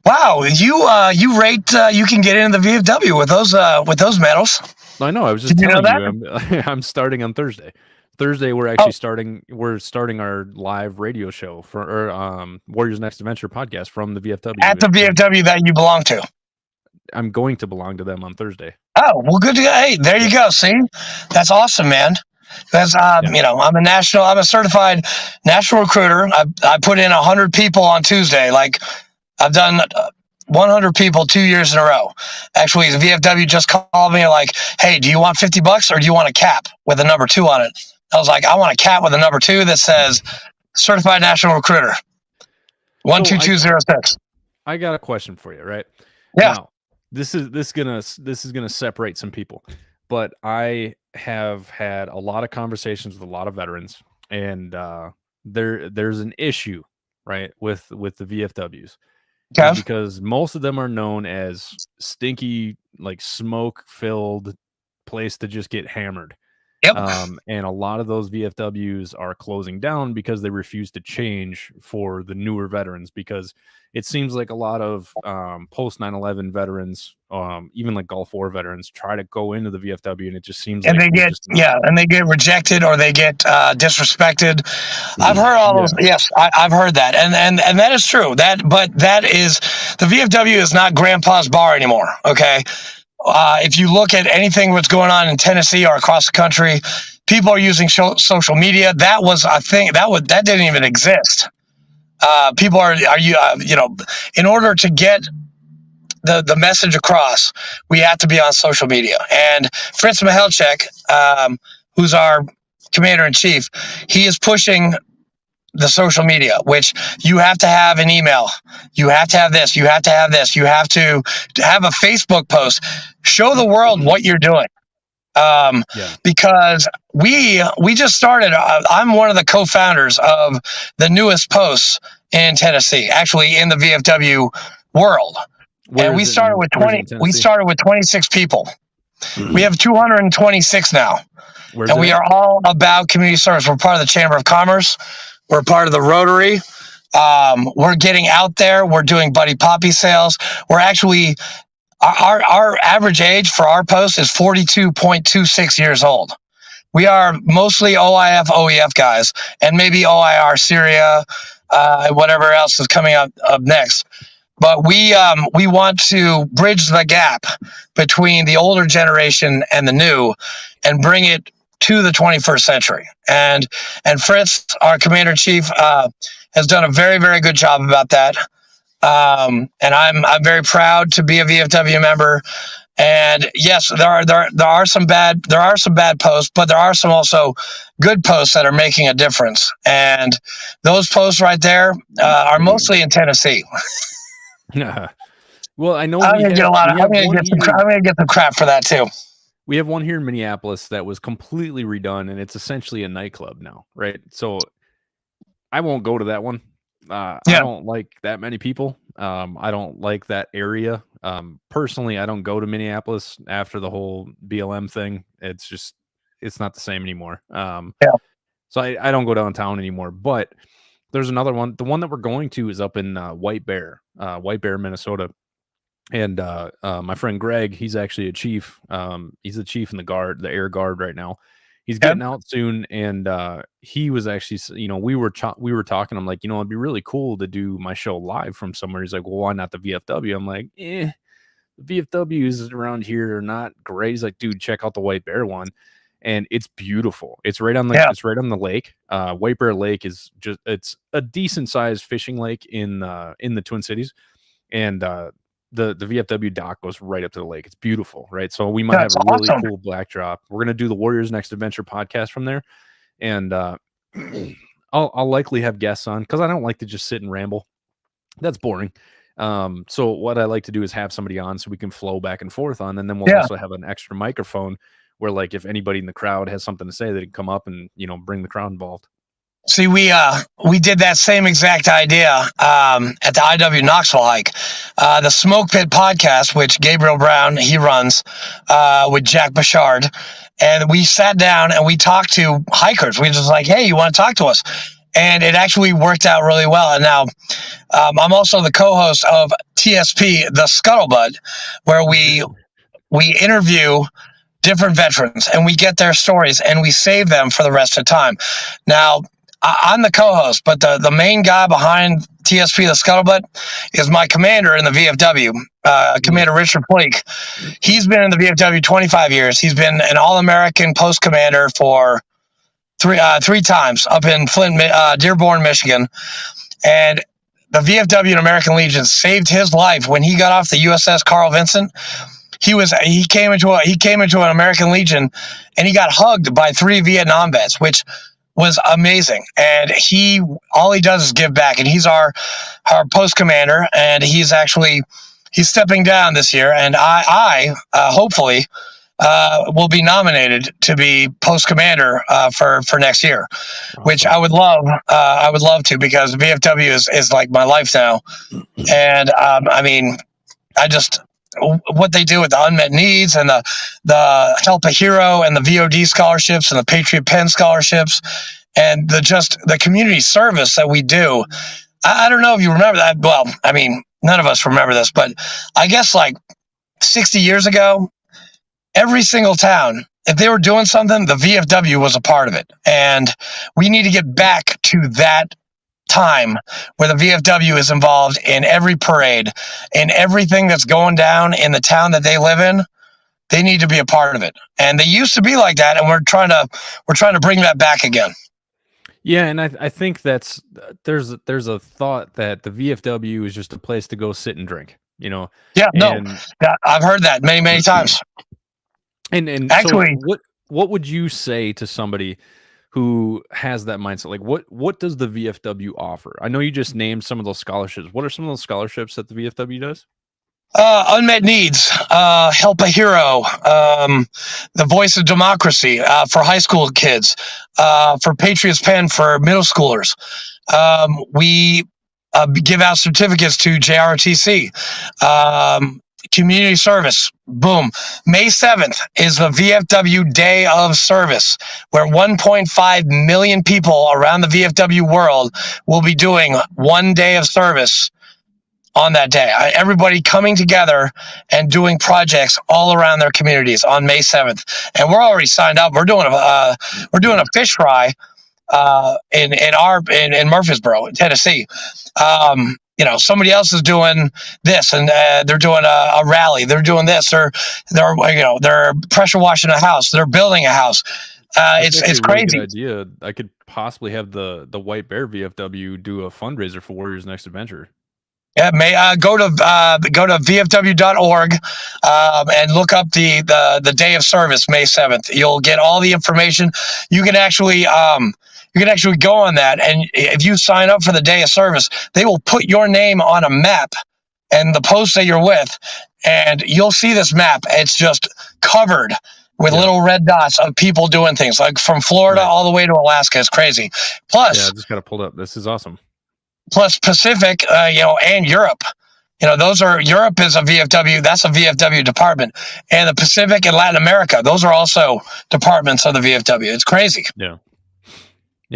Wow, you rate you can get into the VFW with those medals. I know. I was just telling you. I'm starting on Thursday. Thursday, we're actually starting. We're starting our live radio show for Warriors Next Adventure podcast from the VFW. At the VFW that you belong to. I'm going to belong to them on Thursday. Oh, well, good to go. Hey, there you go. See, that's awesome, man. That's Yeah. I'm a certified national recruiter. I put in 100 people on Tuesday. Like I've done 100 people 2 years in a row. Actually, the VFW just called me like, hey, do you want $50 or do you want a cap with a number 2 on it? I was like, I want a cap with a number 2 that says certified national recruiter 12206. I got a question for you, right? Yeah. Now, this is gonna separate some people, but I have had a lot of conversations with a lot of veterans, and there's an issue, right, with the VFWs. Okay. Is because most of them are known as stinky, like smoke-filled place to just get hammered. Yep. And a lot of those VFWs are closing down because they refuse to change for the newer veterans, because it seems like a lot of post 9/11 veterans, even like Gulf War veterans, try to go into the VFW, and it just seems and like they get rejected or they get disrespected. I've heard all those. Yes, I've heard that, and that is true. But that is, the VFW is not Grandpa's bar anymore. Okay. If you look at anything that's going on in Tennessee or across the country, people are using social media. That was a thing that didn't even exist. People are in order to get the message across, we have to be on social media. And Fritz Mihalchek, who's our commander in chief, he is pushing the social media, which you have to have an email. You have to have this. You have to have this. You have to have a Facebook post. Show the world what you're doing. Because we just started. I'm one of the co-founders of the newest posts in Tennessee, actually in the VFW world. And we started with 26 people. We have 226 now. We are all about community service. We're part of the Chamber of Commerce. We're part of the Rotary. We're getting out there. We're doing Buddy Poppy sales. We're actually, our average age for our post is 42.26 years old. We are mostly OIF, OEF guys, and maybe OIR Syria, whatever else is coming up next. But we want to bridge the gap between the older generation and the new, and bring it to the 21st century. And Fritz, our commander-in-chief, has done a very, very good job about that. And I'm very proud to be a VFW member. And yes, there are some bad posts, but there are some also good posts that are making a difference. And those posts right there are mostly in Tennessee. Well, I know I'm gonna get some crap for that too. We have one here in Minneapolis that was completely redone, and it's essentially a nightclub now, right? So I won't go to that one. I don't like that many people. I don't like that area. Personally, I don't go to Minneapolis after the whole BLM thing. It's not the same anymore. So I don't go downtown anymore. But there's another one. The one that we're going to is up in White Bear, Minnesota. And my friend Greg, he's actually a chief. He's the chief in the Air Guard right now. He's getting out soon, and he was actually, we were talking. I'm like, it'd be really cool to do my show live from somewhere. He's like, well, why not the VFW? I'm like, the VFWs around here are not great. He's like, dude, check out the White Bear one, and it's beautiful. It's right on the lake. White Bear Lake it's a decent sized fishing lake in the Twin Cities, and the VFW dock goes right up to the lake. It's beautiful, right? So we might have a really cool backdrop. We're gonna do the Warriors Next Adventure podcast from there, and I'll likely have guests on, because I don't like to just sit and ramble. That's boring. So what I like to do is have somebody on so we can flow back and forth on, and then we'll also have an extra microphone where, like, if anybody in the crowd has something to say, they can come up and bring the crowd involved. See, we did that same exact idea at the IW Knoxville hike. The Smoke Pit podcast, which Gabriel Brown, he runs with Jack Bouchard. And we sat down and we talked to hikers. We just like, hey, you want to talk to us? And it actually worked out really well. And now I'm also the co-host of TSP, The Scuttlebutt, where we interview different veterans and we get their stories and we save them for the rest of the time. Now, I'm the co-host, but the main guy behind TSP, The Scuttlebutt, is my commander in the VFW, Commander Richard Pleak. He's been in the VFW 25 years. He's been an All-American post commander for three times up in Dearborn, Michigan, and the VFW and American Legion saved his life when he got off the USS Carl Vinson. He came into an American Legion, and he got hugged by 3 Vietnam vets, which was amazing. And all he does is give back, and he's our post commander, and he's stepping down this year, and I hopefully will be nominated to be post commander for next year, awesome. Which I would love. I would love to, because VFW is like my life now, and I mean, what they do with the unmet needs and the Help a Hero and the VOD scholarships and the Patriot Pen scholarships and the community service that we do. I don't know if you remember that. Well, I mean, none of us remember this, but I guess like 60 years ago, every single town, if they were doing something, the VFW was a part of it. And we need to get back to that time where the VFW is involved in every parade, in everything that's going down in the town that they live in. They need to be a part of it. And they used to be like that, and we're trying to bring that back again. Yeah, and I think there's a thought that the VFW is just a place to go sit and drink, you know. Yeah, I've heard that many times. And actually, so what would you say to somebody who has that mindset? Like, what does the VFW offer? I know you just named some of those scholarships. What are some of those scholarships that the VFW does? Unmet needs, Help a Hero, the Voice of Democracy for high school kids, for Patriots Pen for middle schoolers. We give out certificates to JROTC. Community service, boom. May 7th is the VFW Day of Service, where 1.5 million people around the VFW world will be doing one day of service on that day. Everybody coming together and doing projects all around their communities on May 7th. And we're already signed up. We're doing a fish fry in Murfreesboro, Tennessee. Somebody else is doing this, and they're doing a rally. They're doing this. They're pressure washing a house. They're building a house. It's crazy. Really good idea. I could possibly have the White Bear VFW do a fundraiser for Warriors Next Adventure. Yeah, go to vfw.org and look up the day of service, May 7th. You'll get all the information. You can actually go on that, and if you sign up for the day of service, they will put your name on a map and the post that you're with, and you'll see this map. It's just covered with little red dots of people doing things, like from Florida all the way to Alaska. It's crazy. Plus, I just got it pulled up. This is awesome. Plus Pacific, and Europe. Europe is a VFW. That's a VFW department, and the Pacific and Latin America. Those are also departments of the VFW. It's crazy. Yeah.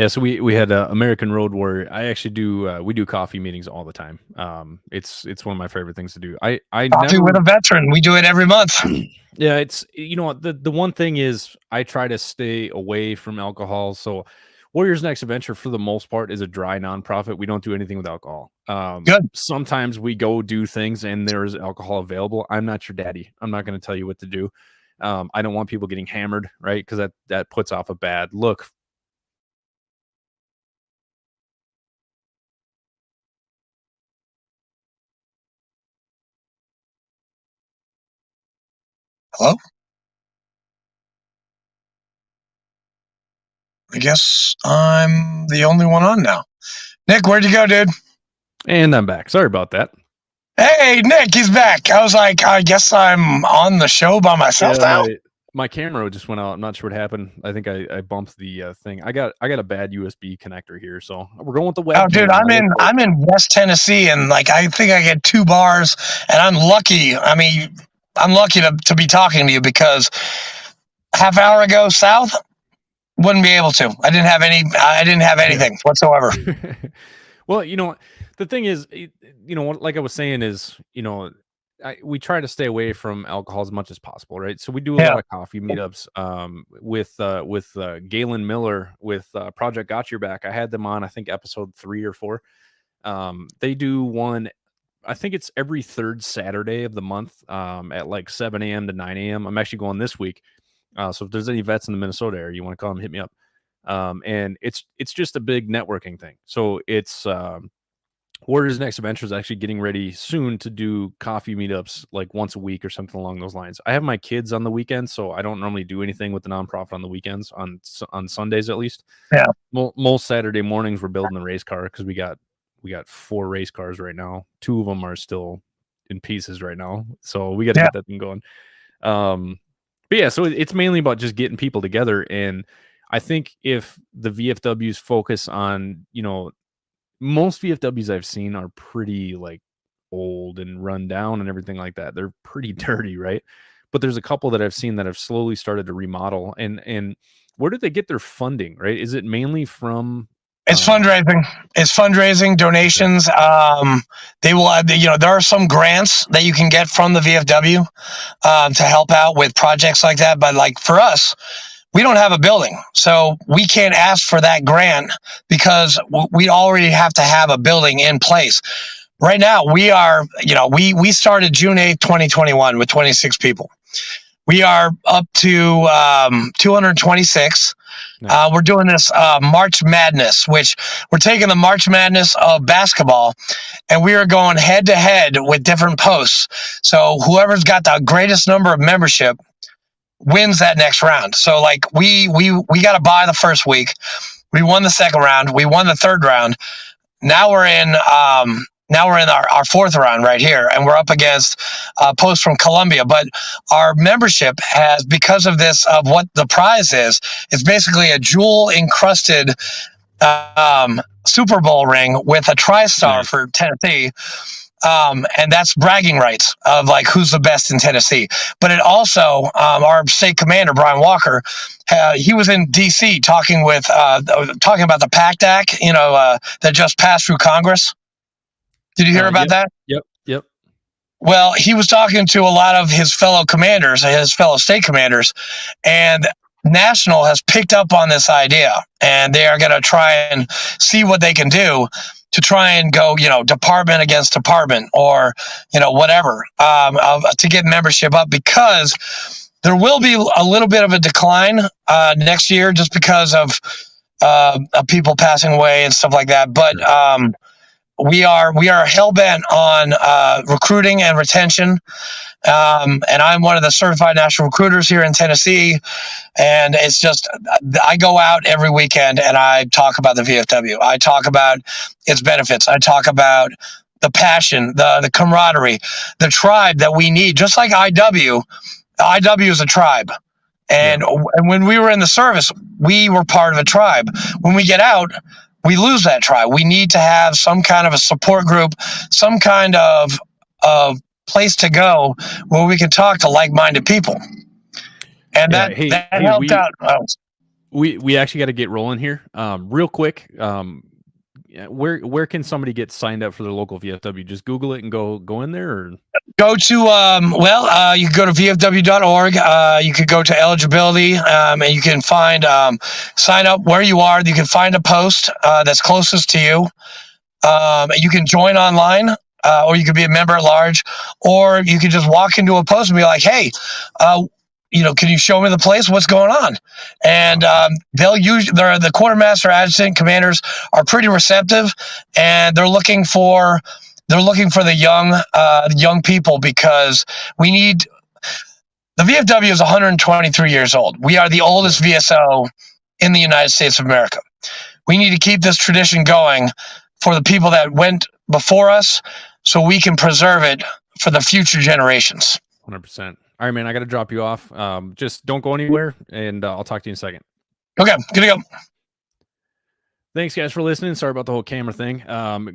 So we had American Road Warrior. I actually do. We do coffee meetings all the time. It's one of my favorite things to do. I coffee with a veteran. We do it every month. Yeah, it's the one thing is I try to stay away from alcohol. So Warriors Next Adventure, for the most part, is a dry nonprofit. We don't do anything with alcohol. Good. Sometimes we go do things and there is alcohol available. I'm not your daddy. I'm not going to tell you what to do. I don't want people getting hammered, right? Because that puts off a bad look. Hello? I guess I'm the only one on now. Nick, where'd you go, dude? And I'm back. Sorry about that. Hey, Nick, he's back. I was like, I guess I'm on the show by myself now. My camera just went out. I'm not sure what happened. I think I bumped the thing. I got a bad USB connector here, so we're going with the web. Oh, dude, I'm in West Tennessee, and I think I get 2 bars, and I'm lucky. I mean, I'm lucky to be talking to you, because half hour ago south, wouldn't be able to. I didn't have anything whatsoever. Well, the thing is, like I was saying is, we try to stay away from alcohol as much as possible, right? So we do a lot of coffee meetups with Galen Miller with Project Got Your Back. I had them on, I think, episode 3 or 4. They do one, I think it's every 3rd Saturday of the month at like 7 a.m. to 9 a.m. I'm actually going this week. So if there's any vets in the Minnesota area, you want to call them, hit me up. And it's just a big networking thing. So it's Warriors Next Adventure is actually getting ready soon to do coffee meetups like once a week or something along those lines. I have my kids on the weekends, so I don't normally do anything with the nonprofit on the weekends, on Sundays at least. Yeah. Most Saturday mornings we're building the race car because we got 4 race cars right now. 2 of them are still in pieces right now, so we got to get that thing going. But yeah, so it's mainly about just getting people together, and I think if the VFWs focus on, most VFWs I've seen are pretty like old and run down and everything like that. They're pretty dirty, right? But there's a couple that I've seen that have slowly started to remodel. And where do they get their funding? Right? Is it mainly from? It's fundraising. It's fundraising, donations. They will, there are some grants that you can get from the VFW to help out with projects like that. But like for us, we don't have a building, so we can't ask for that grant because we already have to have a building in place. Right now, we are, we started June 8th, 2021 with 26 people. We are up to 226. Nice. We're doing this March Madness, which we're taking the March Madness of basketball, and we are going head to head with different posts. So whoever's got the greatest number of membership wins that next round. So like we got to buy the first week. We won the second round. We won the third round. Now we're in our fourth round right here, and we're up against posts from Colombia. But our membership has, because of this, of what the prize is, it's basically a jewel encrusted Super Bowl ring with a TriStar for Tennessee. And that's bragging rights of like who's the best in Tennessee. But it also, our state commander, Brian Walker, he was in D.C. talking about the PACT Act, that just passed through Congress. Did you hear about that? Yep. Well, he was talking to a lot of his fellow commanders, his fellow state commanders, and National has picked up on this idea, and they are going to try and see what they can do to try and go, department against department or, whatever, to get membership up, because there will be a little bit of a decline next year just because of people passing away and stuff like that. But we are hell-bent on recruiting and retention. And I'm one of the certified national recruiters here in Tennessee. And it's just, I go out every weekend and I talk about the VFW. I talk about its benefits. I talk about the passion, the camaraderie, the tribe that we need. Just like IW is a tribe. And when we were in the service, we were part of a tribe. When we get out, we lose that tribe. We need to have some kind of a support group, some kind of place to go where we can talk to like-minded people. And that helped out. We actually got to get rolling here real quick. Where can somebody get signed up for their local VFW? Just Google it and go in there, or go to you can go to vfw.org. You could go to eligibility, and you can find sign up where you are. You can find a post that's closest to you. You can join online, or you could be a member at large, or you could just walk into a post and be like, hey, can you show me the place? What's going on? And the quartermaster, adjutant, commanders are pretty receptive, and they're looking for the young people, because the VFW is 123 years old. We are the oldest VSO in the United States of America. We need to keep this tradition going for the people that went before us, so we can preserve it for the future generations. 100%. All right, man, I got to drop you off. Just don't go anywhere, and I'll talk to you in a second. Okay, good to go. Thanks, guys, for listening. Sorry about the whole camera thing.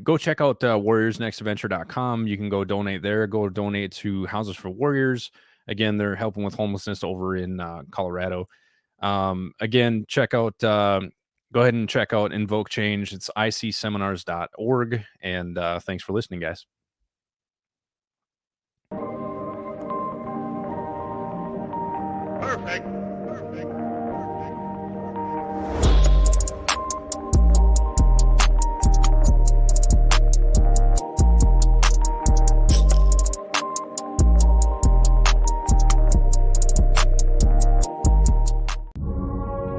Go check out warriorsnextadventure.com. You can go donate there. Go donate to Houses for Warriors. Again, they're helping with homelessness over in Colorado. Again, check out, go ahead and check out Invoke Change. It's icseminars.org. And thanks for listening, guys. Perfect.